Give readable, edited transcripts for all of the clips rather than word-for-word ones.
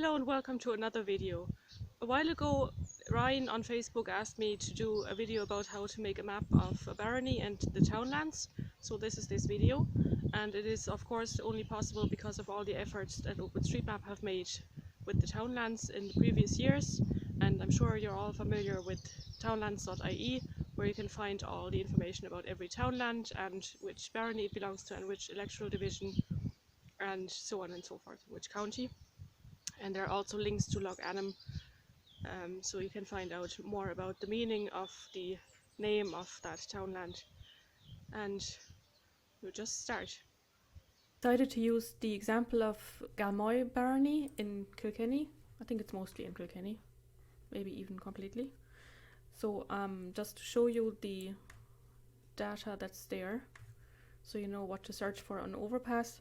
Hello and welcome to another video. A while ago, Ryan on Facebook asked me to do a video about how to make a map of a barony and the townlands. So this is this video, and it is of course only possible because of all the efforts that OpenStreetMap have made with the townlands in the previous years. And I'm sure you're all familiar with townlands.ie, where you can find all the information about every townland and which barony it belongs to and which electoral division and so on and so forth, which county. And there are also links to Log Anim, so you can find out more about the meaning of the name of that townland. And we'll just start. Decided to use the example of Galmoy barony in Kilkenny. I think it's mostly in Kilkenny, maybe even completely. So just to show you the data that's there, so you know what to search for on Overpass.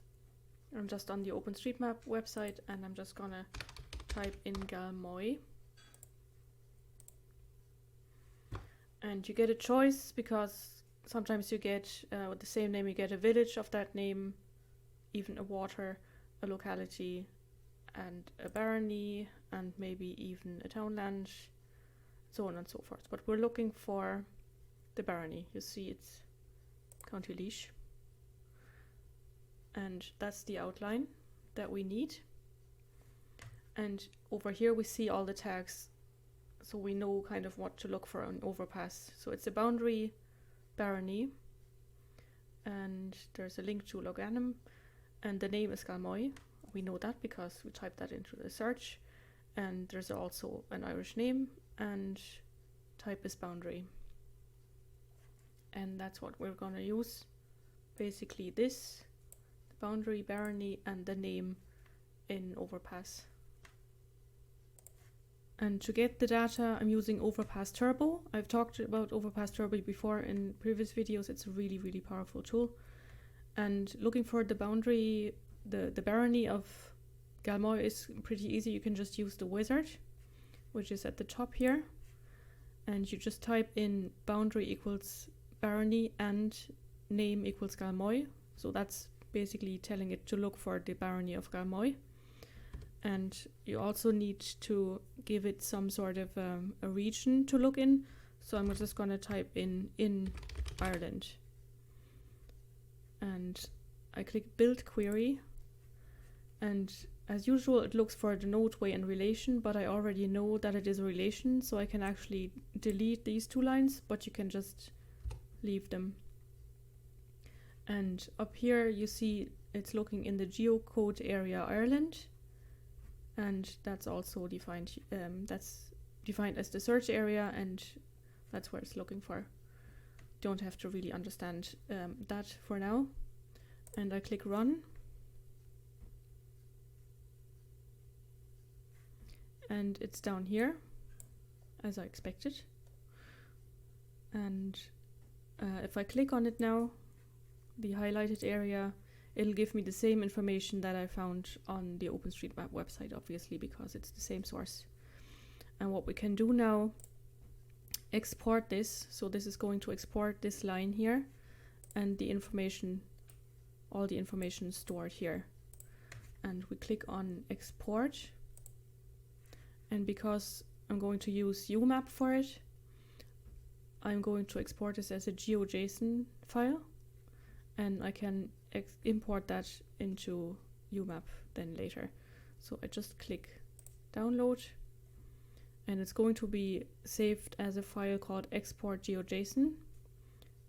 I'm just on the OpenStreetMap website and I'm just gonna type in Galmoy. And you get a choice because sometimes you get, with the same name, you get a village of that name, even a water, a locality, and a barony, and maybe even a townland, so on and so forth. But we're looking for the barony. You see it's County Laois. And that's the outline that we need. And over here we see all the tags, so we know kind of what to look for on Overpass. So it's a boundary barony, and there's a link to Log Anim, and the name is Galmoy. We know that because we typed that into the search. And there's also an Irish name, and type is boundary. And that's what we're gonna use. Basically this, boundary, barony, and the name in Overpass. And to get the data, I'm using overpass-turbo. I've talked about overpass-turbo before in previous videos. It's a really, really powerful tool. And looking for the boundary, the barony of Galmoy is pretty easy. You can just use the wizard, which is at the top here. And you just type in boundary equals barony and name equals Galmoy. So that's basically telling it to look for the barony of Galmoy. And you also need to give it some sort of a region to look in. So I'm just going to type in Ireland. And I click build query. And as usual, it looks for the node, way, and relation, but I already know that it is a relation, so I can actually delete these two lines, but you can just leave them. And up here you see it's looking in the geocode area Ireland, and that's also defined as the search area, and that's where it's looking for. Don't have to really understand that for now. And I click run. And it's down here, as I expected. And if I click on it now, the highlighted area, it'll give me the same information that I found on the OpenStreetMap website, obviously, because it's the same source. And what we can do now, export this. So this is going to export this line here, and the information, all the information stored here. And we click on export. And because I'm going to use uMap for it, I'm going to export this as a GeoJSON file. And I can import that into uMap then later. So I just click download, and it's going to be saved as a file called export GeoJSON.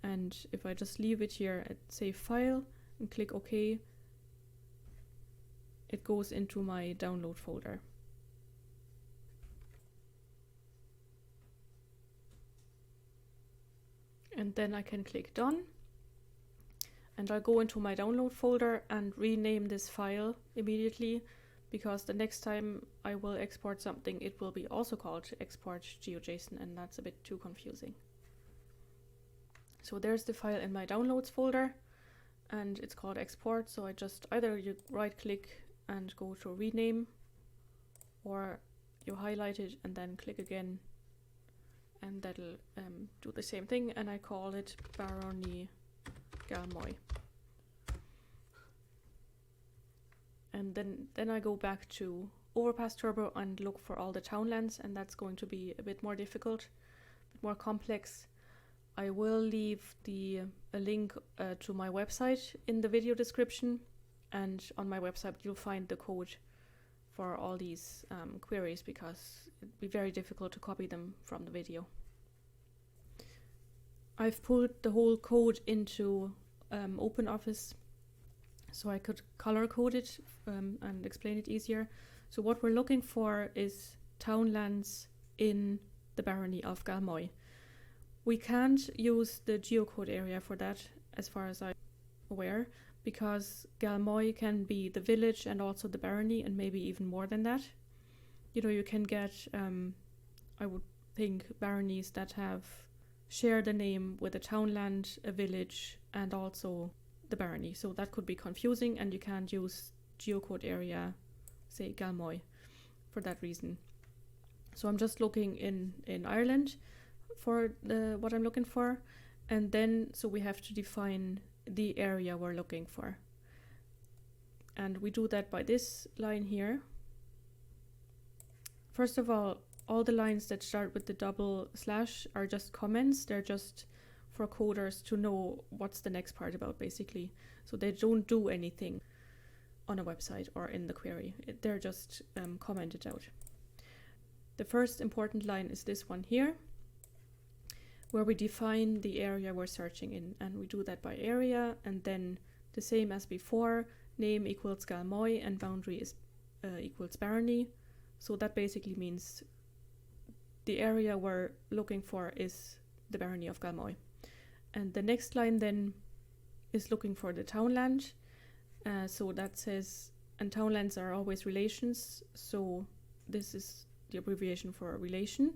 And if I just leave it here at save file and click OK, it goes into my download folder. And then I can click done. And I'll go into my download folder and rename this file immediately, because the next time I will export something, it will be also called export GeoJSON, and that's a bit too confusing. So there's the file in my downloads folder, and it's called export. So I just either you right click and go to rename, or you highlight it and then click again, and that'll do the same thing. And I call it barony Galmoy. And then I go back to overpass-turbo and look for all the townlands, and that's going to be a bit more difficult, a bit more complex. I will leave a link to my website in the video description, and on my website you'll find the code for all these queries, because it'd be very difficult to copy them from the video. I've pulled the whole code into OpenOffice so I could color code it and explain it easier. So what we're looking for is townlands in the barony of Galmoy. We can't use the geocode area for that, as far as I'm aware, because Galmoy can be the village and also the barony, and maybe even more than that. You know, you can get, I would think, baronies that share the name with a townland, a village, and also the barony. So that could be confusing, and you can't use geocode area, say Galmoy, for that reason. So I'm just looking in Ireland for what I'm looking for, and then so we have to define the area we're looking for, and we do that by this line here. First of all the lines that start with the double slash are just comments. They're just for coders to know what's the next part about, basically. So they don't do anything on a website or in the query. They're just commented out. The first important line is this one here, where we define the area we're searching in, and we do that by area, and then the same as before, name equals Galmoy and boundary is equals barony. So that basically means the area we're looking for is the barony of Galmoy. And the next line then is looking for the townland. So that says, and townlands are always relations, so this is the abbreviation for relation.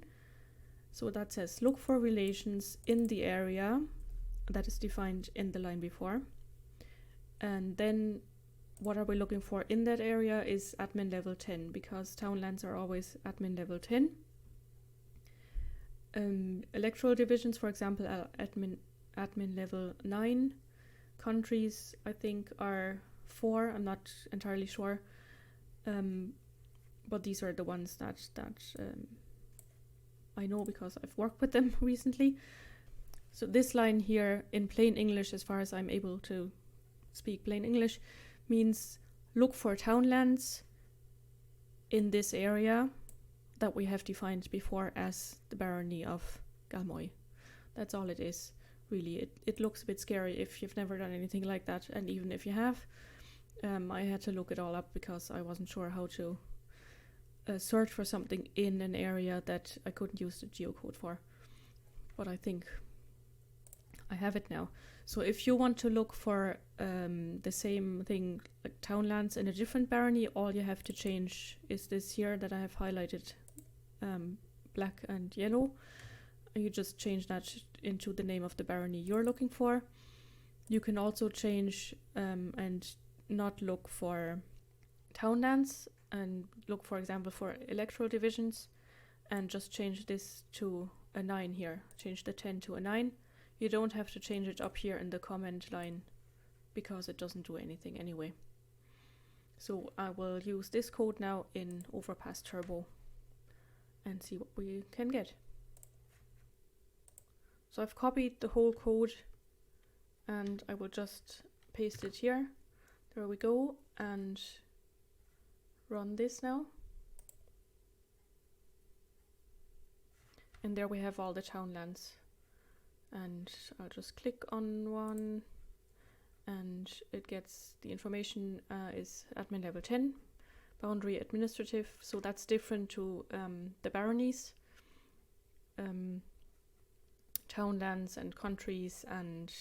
So that says look for relations in the area that is defined in the line before. And then what are we looking for in that area is admin level 10, because townlands are always admin level 10. Electoral divisions, for example, are admin level 9. Countries, I think, are 4. I'm not entirely sure. But these are the ones that I know because I've worked with them recently. So this line here in plain English, as far as I'm able to speak plain English, means look for townlands in this area that we have defined before as the barony of Galmoy. That's all it is, really. It looks a bit scary if you've never done anything like that, and even if you have, I had to look it all up because I wasn't sure how to search for something in an area that I couldn't use the geocode for. But I think I have it now. So if you want to look for the same thing, like townlands in a different barony, all you have to change is this here that I have highlighted black and yellow. You just change that into the name of the barony you're looking for. You can also change and not look for townlands and look, for example, for electoral divisions, and just change this to a 9 here. Change the 10 to a 9. You don't have to change it up here in the comment line because it doesn't do anything anyway. So I will use this code now in overpass-turbo and see what we can get. So I've copied the whole code and I will just paste it here. There we go, and run this now. And there we have all the townlands. And I'll just click on one and it gets the information is admin level 10, boundary administrative, so that's different to the baronies. Townlands and countries and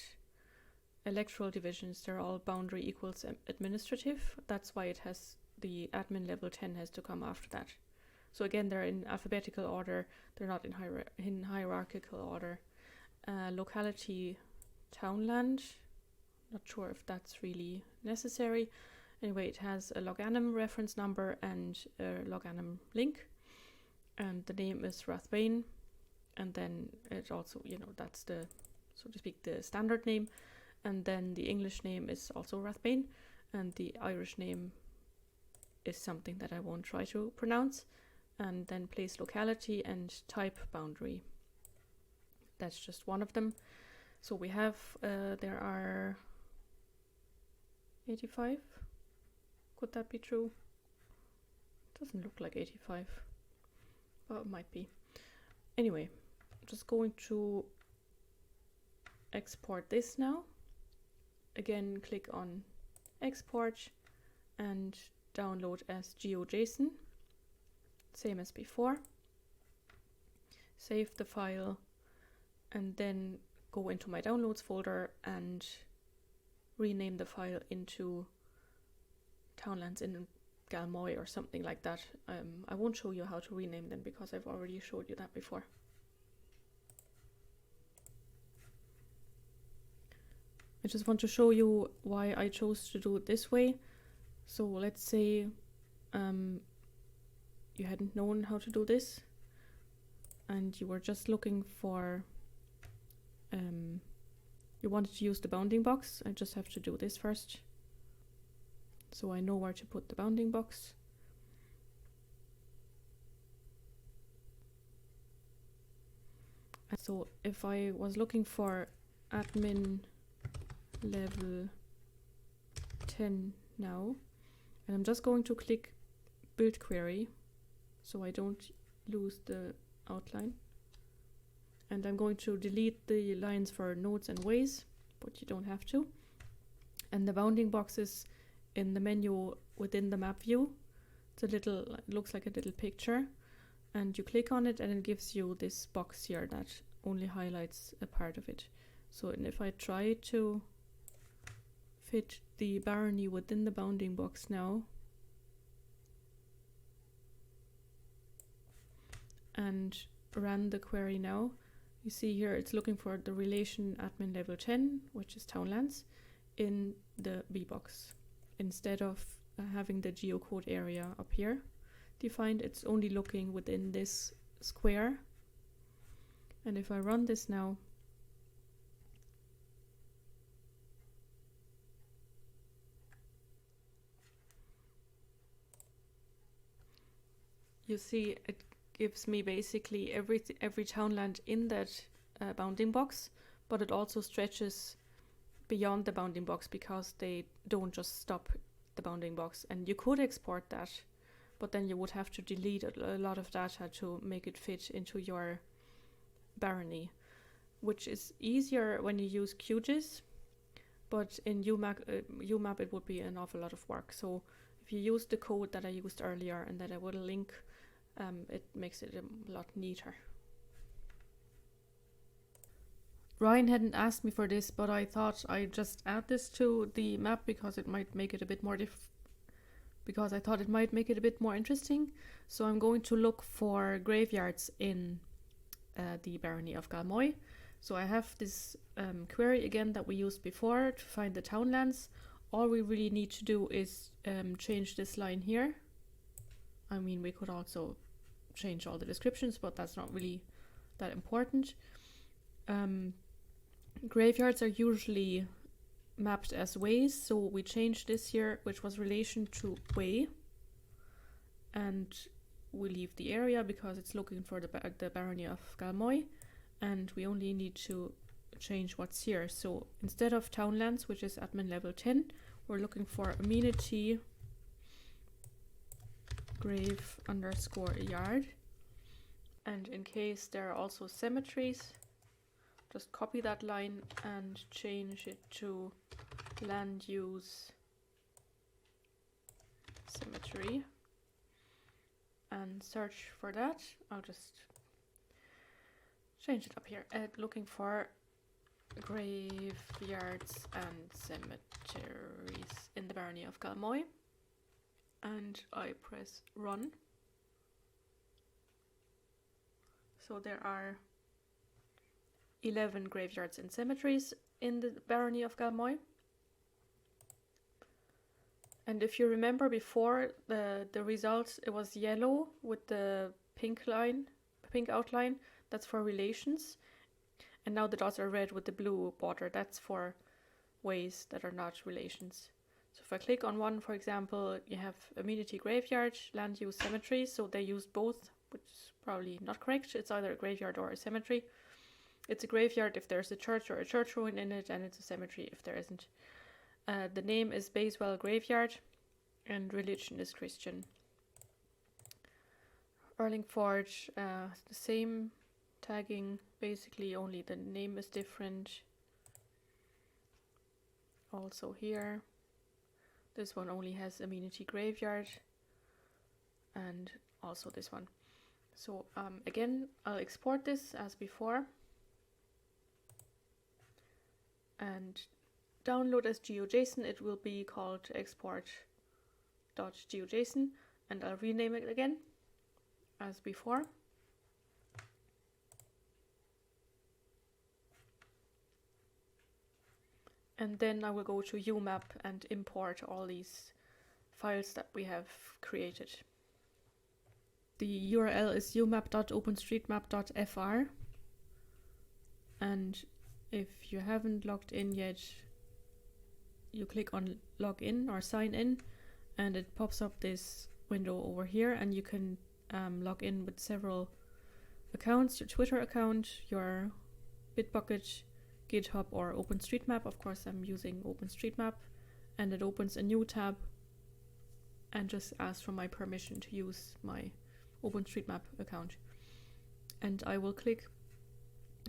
electoral divisions, they're all boundary equals administrative. That's why it has the admin level 10 has to come after that. So again, they're in alphabetical order, they're not in hierarchical order. Locality townland, not sure if that's really necessary. Anyway, it has a loganem reference number and a loganem link, and the name is Rathbane, and then it also, you know, that's the, so to speak, the standard name, and then the English name is also Rathbane, and the Irish name is something that I won't try to pronounce. And then place locality and type boundary. That's just one of them. So we have, there are 85. Could that be true? Doesn't look like 85. Well, it might be. Anyway, I'm just going to export this now. Again, click on export and download as GeoJSON. Same as before. Save the file and then go into my downloads folder and rename the file into Townlands in Galmoy or something like that. I won't show you how to rename them because I've already showed you that before. I just want to show you why I chose to do it this way. So let's say you hadn't known how to do this and you were just looking for, you wanted to use the bounding box. I just have to do this first. So I know where to put the bounding box. And so if I was looking for admin level 10 now, and I'm just going to click build query so I don't lose the outline. And I'm going to delete the lines for nodes and ways, but you don't have to. And the bounding boxes in the menu within the map view. It's a little, it looks like a little picture, and you click on it and it gives you this box here that only highlights a part of it. So and if I try to fit the barony within the bounding box now and run the query now, you see here it's looking for the relation admin level 10, which is Townlands, in the B box. Instead of having the geocode area up here defined, it's only looking within this square. And if I run this now, you see it gives me basically every townland in that bounding box, but it also stretches beyond the bounding box because they don't just stop the bounding box. And you could export that, but then you would have to delete a lot of data to make it fit into your barony, which is easier when you use QGIS, but in uMap it would be an awful lot of work. So if you use the code that I used earlier and that I will link, it makes it a lot neater. Ryan hadn't asked me for this, but I thought I'd just add this to the map because it might make it a bit more because I thought it might make it a bit more interesting. So I'm going to look for graveyards in the barony of Galmoy. So I have this query again that we used before to find the townlands. All we really need to do is change this line here. I mean, we could also change all the descriptions, but that's not really that important. Graveyards are usually mapped as ways, so we changed this here, which was relation to way, and we leave the area because it's looking for the barony of Galmoy, and we only need to change what's here. So instead of townlands, which is admin level 10, we're looking for amenity grave underscore yard, and in case there are also cemeteries, just copy that line and change it to land use cemetery and search for that. I'll just change it up here. Looking for graveyards and cemeteries in the barony of Galmoy, and I press run. So there are 11 graveyards and cemeteries in the barony of Galmoy. And if you remember before, the results, it was yellow with the pink outline. That's for relations. And now the dots are red with the blue border. That's for ways that are not relations. So if I click on one, for example, you have amenity graveyard, land use cemetery, so they use both, which is probably not correct. It's either a graveyard or a cemetery. It's a graveyard if there's a church or a church ruin in it, and it's a cemetery if there isn't. The name is Basewell Graveyard, and religion is Christian. Erlingford, the same tagging, basically, only the name is different. Also here, this one only has amenity graveyard, and also this one. So again, I'll export this as before and download as GeoJSON. It will be called export.geojson, and I'll rename it again as before. And then I will go to uMap and import all these files that we have created. The URL is umap.openstreetmap.fr, and if you haven't logged in yet, you click on login or sign in, and it pops up this window over here, and you can log in with several accounts: your Twitter account, your Bitbucket, GitHub, or OpenStreetMap. Of course, I'm using OpenStreetMap, and it opens a new tab and just asks for my permission to use my OpenStreetMap account. And I will click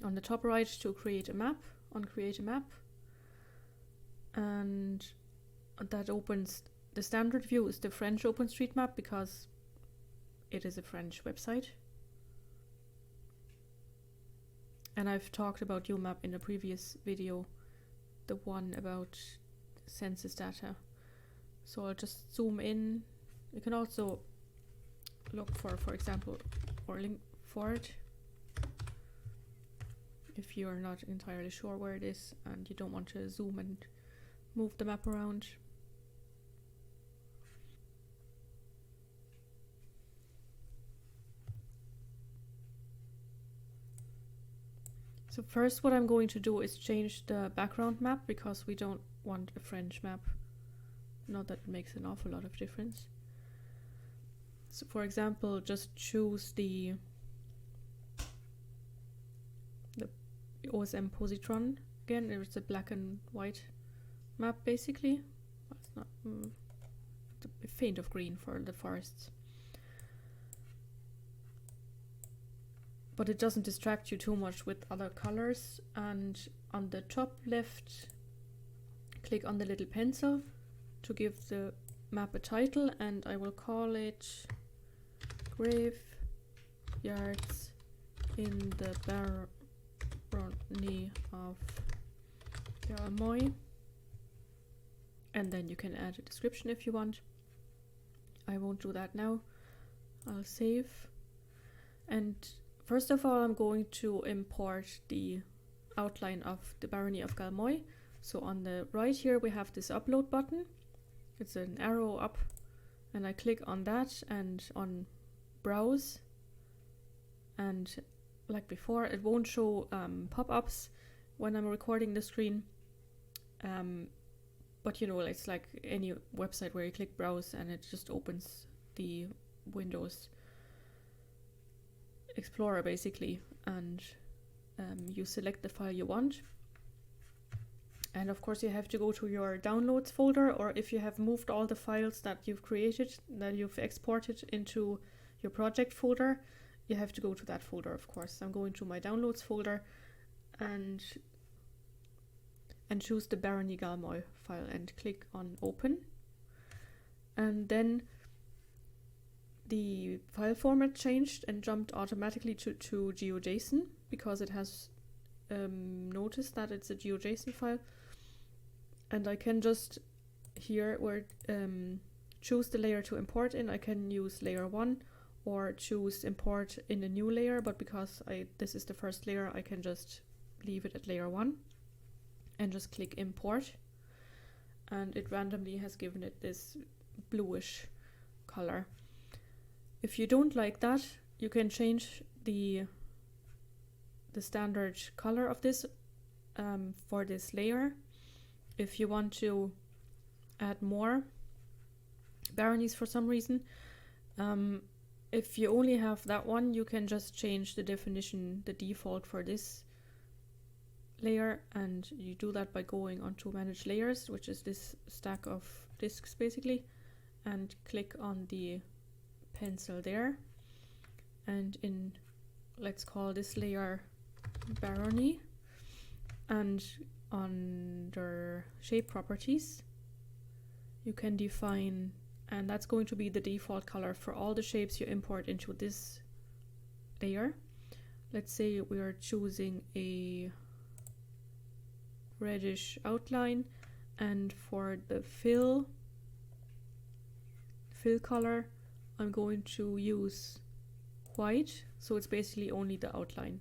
on the top right to create a map, on create a map, and that opens the standard view. Is the French OpenStreetMap because it is a French website. And I've talked about uMap in a previous video, the one about census data. So I'll just zoom in. You can also look for example, Erlingford, if you're not entirely sure where it is and you don't want to zoom and move the map around. So first what I'm going to do is change the background map, because we don't want a French map. Not that it makes an awful lot of difference. So for example, just choose the OSM positron. Again, it's a black and white map basically. It's not a faint of green for the forests. But it doesn't distract you too much with other colors. And on the top left, click on the little pencil to give the map a title, and I will call it Graveyards in the Barony of Galmoy. And then you can add a description if you want. I won't do that now. I'll save. And first of all, I'm going to import the outline of the Barony of Galmoy. So on the right here, we have this upload button. It's an arrow up, and I click on that and on browse. And like before, it won't show pop-ups when I'm recording the screen. But you know, it's like any website where you click browse and it just opens the Windows Explorer basically, and you select the file you want. And of course you have to go to your downloads folder, or if you have moved all the files that you've created, that you've exported into your project folder, you have to go to that folder, of course. I'm going to my downloads folder and choose the Barony Galmoy file and click on open. And then the file format changed and jumped automatically to GeoJSON, because it has noticed that it's a GeoJSON file. And I can just here where choose the layer to import in. I can use layer 1 or choose import in a new layer, but because this is the first layer, I can just leave it at layer 1 and just click import, and it randomly has given it this bluish color. If you don't like that, you can change the standard color of this for this layer. If you want to add more baronies for some reason. If you only have that one, you can just change the definition, the default for this layer, and you do that by going onto manage layers, which is this stack of disks basically, and click on the pencil there, and let's call this layer barony, and under shape properties you can define, and that's going to be the default color for all the shapes you import into this layer. Let's say we are choosing a reddish outline, and for the fill color I'm going to use white, so it's basically only the outline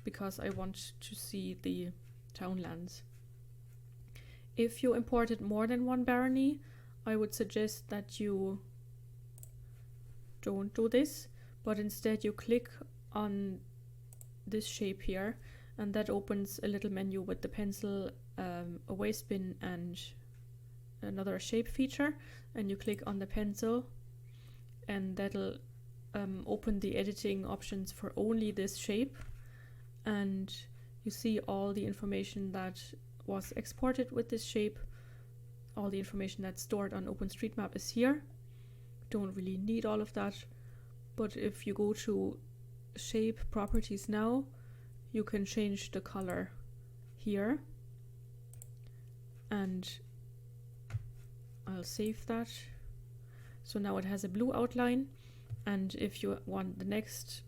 because I want to see the townlands. If you imported more than one barony, I would suggest that you don't do this, but instead you click on this shape here, and that opens a little menu with the pencil, a waste bin, and another shape feature, and you click on the pencil, and that'll open the editing options for only this shape, and you see all the information that was exported with this shape. All the information that's stored on OpenStreetMap is here. Don't really need all of that, but if you go to shape properties now, you can change the color here, and I'll save that. So now it has a blue outline, and if you want the next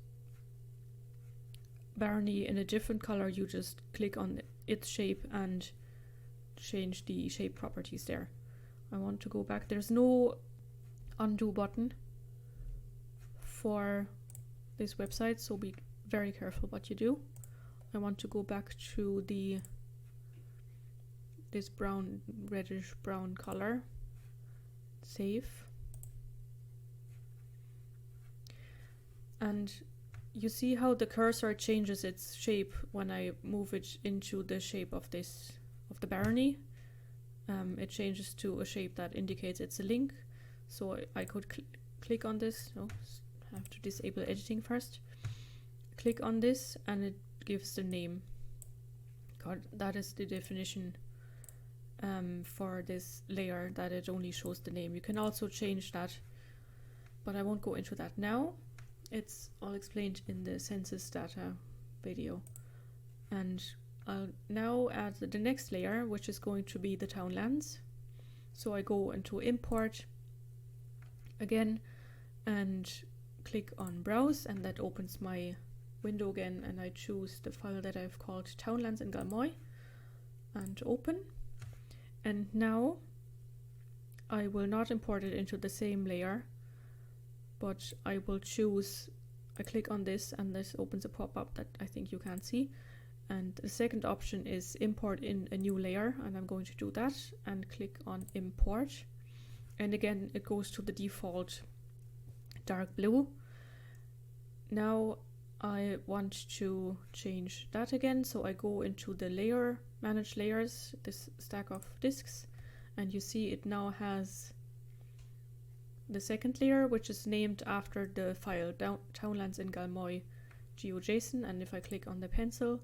barony in a different color, you just click on its shape and change the shape properties there. I want to go back. There's no undo button for this website, so be very careful what you do. I want to go back to this brown, reddish brown color. Save. And you see how the cursor changes its shape when I move it into the shape of the barony. It changes to a shape that indicates it's a link. So I could click on this. No, I have to disable editing first. Click on this, and it gives the name. God, that is the definition for this layer, that it only shows the name. You can also change that, but I won't go into that now. It's all explained in the census data video. And I'll now add the next layer, which is going to be the townlands. So I go into import again and click on browse, and that opens my window again, and I choose the file that I've called townlands in Galmoy and open. And now I will not import it into the same layer, but I will choose, I click on this, and this opens a pop-up that I think you can't see. And the second option is import in a new layer, and I'm going to do that and click on import. And again, it goes to the default dark blue. Now I want to change that again, so I go into the layer, manage layers, this stack of disks, and you see it now has the second layer, which is named after the file townlands in Galmoy GeoJSON. And if I click on the pencil,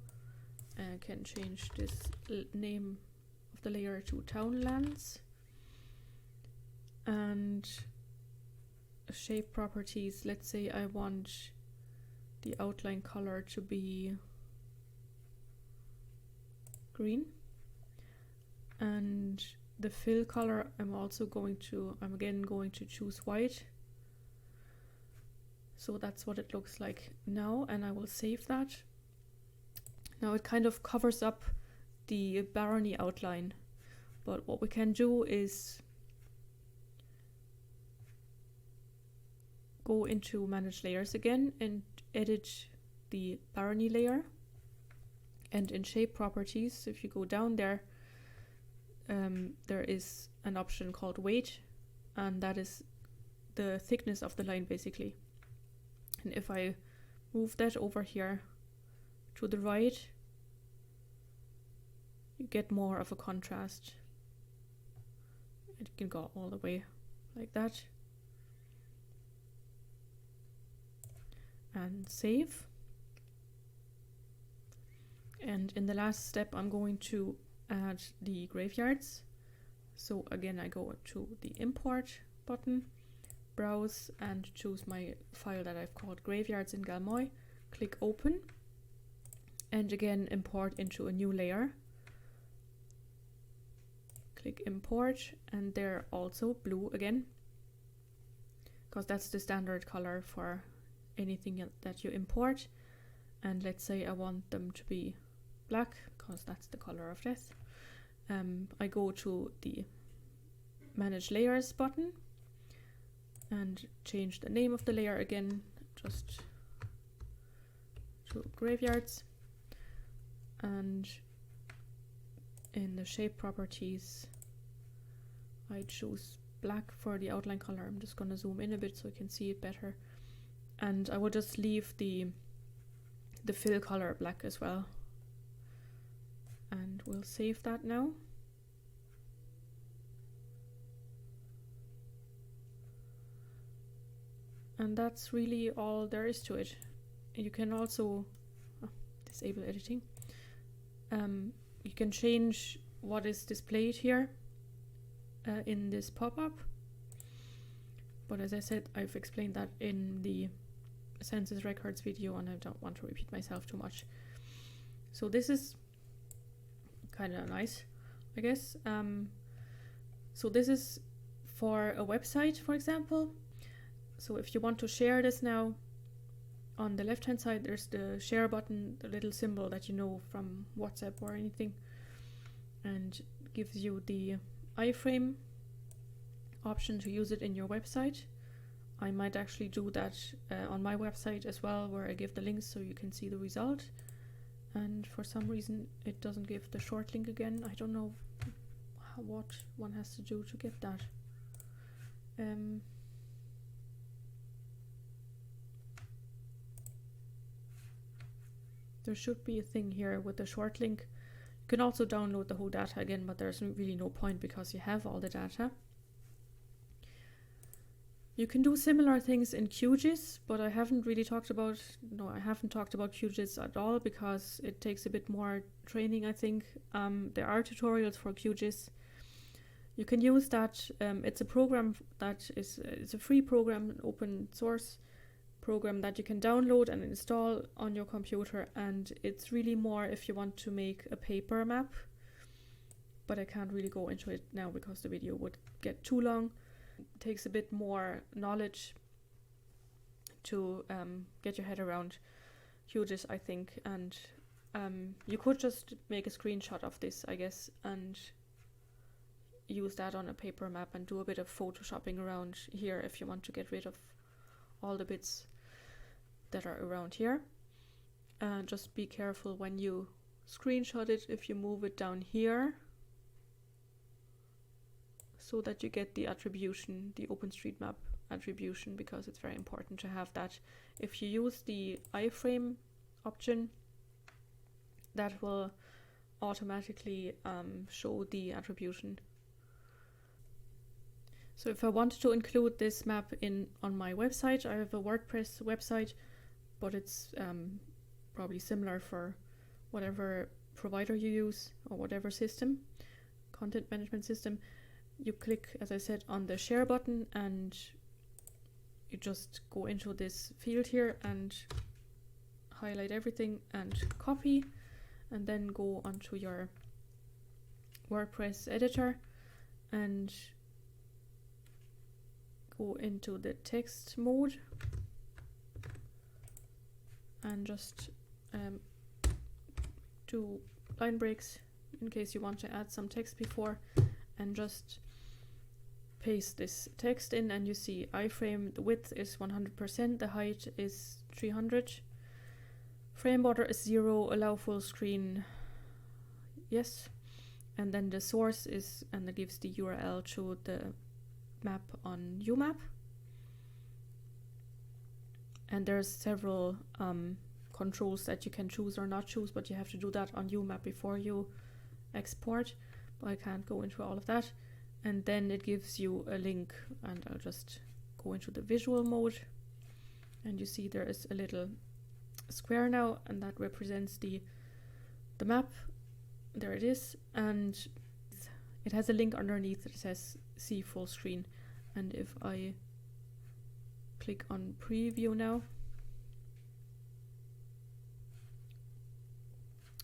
I can change this name of the layer to townlands. And shape properties, let's say I want the outline color to be green, and the fill color I'm again going to choose white. So that's what it looks like now, and I will save that. Now it kind of covers up the barony outline, but what we can do is go into manage layers again and edit the barony layer. And in shape properties, if you go down there, there is an option called weight, and that is the thickness of the line basically. And if I move that over here to the right, you get more of a contrast. it can go all the way like that. And save. And in the last step, I'm going to add the graveyards. So again, I go to the import button, browse, and choose my file that I've called graveyards in Galmoy. Click open, and again import into a new layer. Click import, and they're also blue again, because that's the standard color for anything that you import. And let's say I want them to be black, because that's the color of death. I go to the manage layers button and change the name of the layer again, just to graveyards. And in the shape properties, I choose black for the outline color. I'm just going to zoom in a bit so you can see it better. And I will just leave the fill color black as well. And we'll save that now. And that's really all there is to it. You can also disable editing. You can change what is displayed here in this pop-up. But as I said, I've explained that in the census records video, and I don't want to repeat myself too much. So this is kind of nice, I guess. So this is for a website, for example. So if you want to share this now, on the left hand side there's the share button, the little symbol that you know from WhatsApp or anything, and gives you the iframe option to use it in your website. I might actually do that on my website as well, where I give the links so you can see the result. And for some reason it doesn't give the short link again. I don't know what one has to do to get that. There should be a thing here with the short link. You can also download the whole data again, but there's really no point because you have all the data. You can do similar things in QGIS, but I haven't talked about QGIS at all because it takes a bit more training, I think. There are tutorials for QGIS. You can use that. It's a program that it's a free program, an open source program that you can download and install on your computer, and it's really more if you want to make a paper map, but I can't really go into it now because the video would get too long. It takes a bit more knowledge to get your head around QGIS, I think, and you could just make a screenshot of this, I guess, and use that on a paper map and do a bit of photoshopping around here if you want to get rid of all the bits that are around here. Just be careful when you screenshot it if you move it down here, so that you get the attribution, the OpenStreetMap attribution, because it's very important to have that. If you use the iframe option, that will automatically show the attribution. So if I wanted to include this map on my website, I have a WordPress website, but it's probably similar for whatever provider you use or whatever system, content management system. You click, as I said, on the share button, and you just go into this field here and highlight everything and copy, and then go onto your WordPress editor and go into the text mode and just do line breaks in case you want to add some text before, and just paste this text in, and you see iframe, the width is 100%, the height is 300, frame border is 0, allow full screen, yes, and then the source is, and it gives the URL to the map on uMap. And there's several controls that you can choose or not choose, but you have to do that on uMap before you export, but I can't go into all of that. and then it gives you a link, and I'll just go into the visual mode, and you see there is a little square now, and that represents the map. There it is, and it has a link underneath that says see full screen. And if I click on preview now,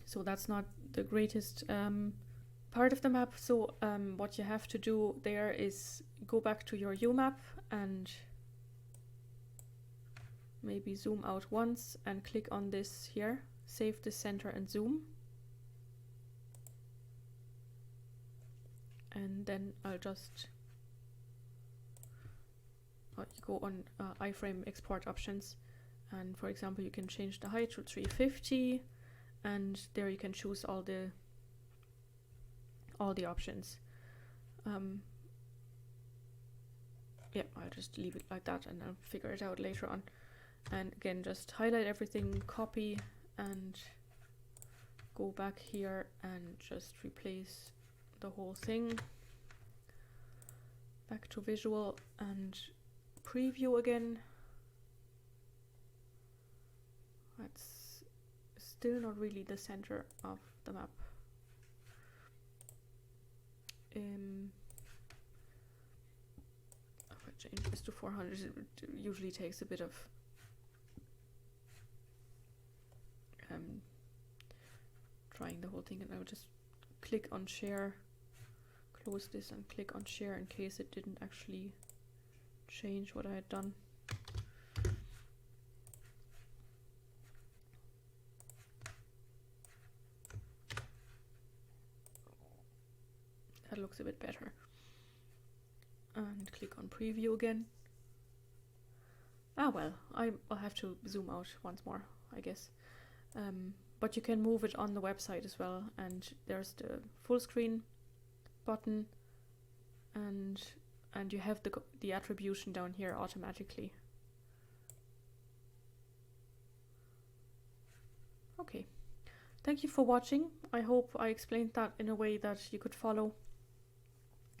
so that's not the greatest part of the map. So what you have to do there is go back to your uMap and maybe zoom out once and click on this here, save the center and zoom. And then I'll just go on iframe export options, and for example you can change the height to 350, and there you can choose all the options. Yeah, I'll just leave it like that and I'll figure it out later on. And again, just highlight everything, copy, and go back here and just replace the whole thing. Back to visual and preview again. That's still not really the center of the map. If I change this to 400, it usually takes a bit of trying the whole thing, and I will just click on share, close this and click on share in case it didn't actually change what I had done. That looks a bit better. And click on preview again. Ah well, I'll have to zoom out once more, I guess. But you can move it on the website as well, and there's the full screen button, and you have the attribution down here automatically. Okay, thank you for watching. I hope I explained that in a way that you could follow.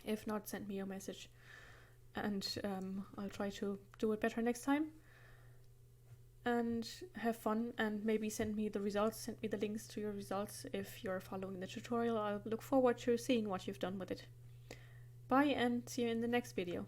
If not, send me a message, and I'll try to do it better next time. And have fun, and maybe send me the results, send me the links to your results if you're following the tutorial. I'll look forward to seeing what you've done with it. Bye, and see you in the next video.